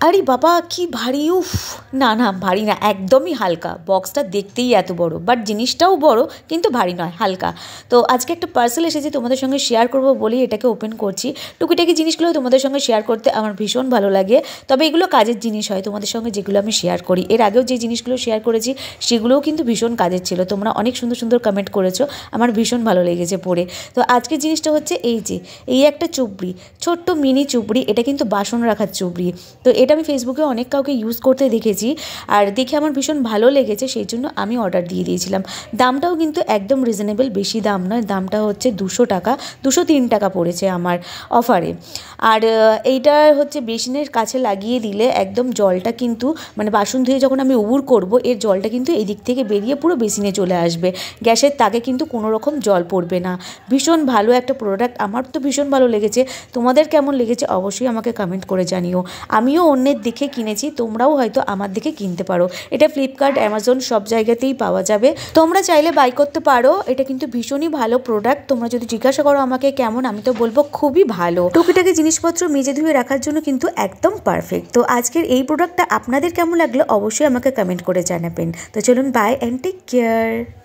আরে বাবা কি ভারী! উফ, না না ভারী না, একদমই হালকা। বক্সটা দেখতেই এত বড়, বাট জিনিসটাও বড়, কিন্তু ভারী নয়, হালকা। তো আজকে একটা পার্সেল এসেছে, তোমাদের সঙ্গে শেয়ার করব বলেই এটাকে ওপেন করছি। টুকিটাকি জিনিসগুলো তোমাদের সঙ্গে শেয়ার করতে আমার ভীষণ ভালো লাগে। তবে এগুলো কাজের জিনিস হয়, তোমাদের সঙ্গে যেগুলো আমি শেয়ার করি। এর আগেও যে জিনিসগুলো শেয়ার করেছি সেগুলোও কিন্তু ভীষণ কাজের ছিল। তোমরা অনেক সুন্দর সুন্দর কমেন্ট করেছো, আমার ভীষণ ভালো লেগেছে পড়ে। তো আজকের জিনিসটা হচ্ছে এই একটা চুবড়ি, ছোট্ট মিনি চুবড়ি। এটা কিন্তু বাসন রাখার চুবড়ি। তো এটা আমি ফেসবুকে অনেক কাউকে ইউজ করতে দেখেছি, আর দেখে আমার ভীষণ ভালো লেগেছে, সেই জন্য আমি অর্ডার দিয়ে দিয়েছিলাম। দামটাও কিন্তু একদম রিজনেবল, বেশি দাম নয়। দামটা হচ্ছে 200 টাকা, 203 টাকা পড়েছে আমার অফারে। আর এইটা হচ্ছে বেসিনের কাছে লাগিয়ে দিলে একদম জলটা কিন্তু, মানে বাসন ধুয়ে যখন আমি উবুর করব, এর জলটা কিন্তু এই দিক থেকে বেরিয়ে পুরো বেসিনে চলে আসবে। গ্যাসের তাকে কিন্তু কোনো রকম জল পড়বে না। ভীষণ ভালো একটা প্রোডাক্ট, আমার তো ভীষণ ভালো লেগেছে। তোমাদের কেমন লেগেছে অবশ্যই আমাকে কমেন্ট করে জানিও। আমিও অন্যের দেখে কিনেছি, তোমরাও হয়তো আমার দেখে কিনতে পারো। এটা ফ্লিপকার্ট, অ্যামাজন সব জায়গাতেই পাওয়া যাবে, তোমরা চাইলে বাই করতে পারো। এটা কিন্তু ভীষণই ভালো প্রোডাক্ট। তোমরা যদি জিজ্ঞাসা করো আমাকে কেমন, আমি তো বলবো খুবই ভালো। টুকিটাকি জিনিসপত্র মেজে ধুয়ে রাখার জন্য কিন্তু একদম পারফেক্ট। তো আজকের এই প্রোডাক্টটা আপনাদের কেমন লাগলো অবশ্যই আমাকে কমেন্ট করে জানাবেন। তো চলুন, বাই অ্যান্ড টেক কেয়ার।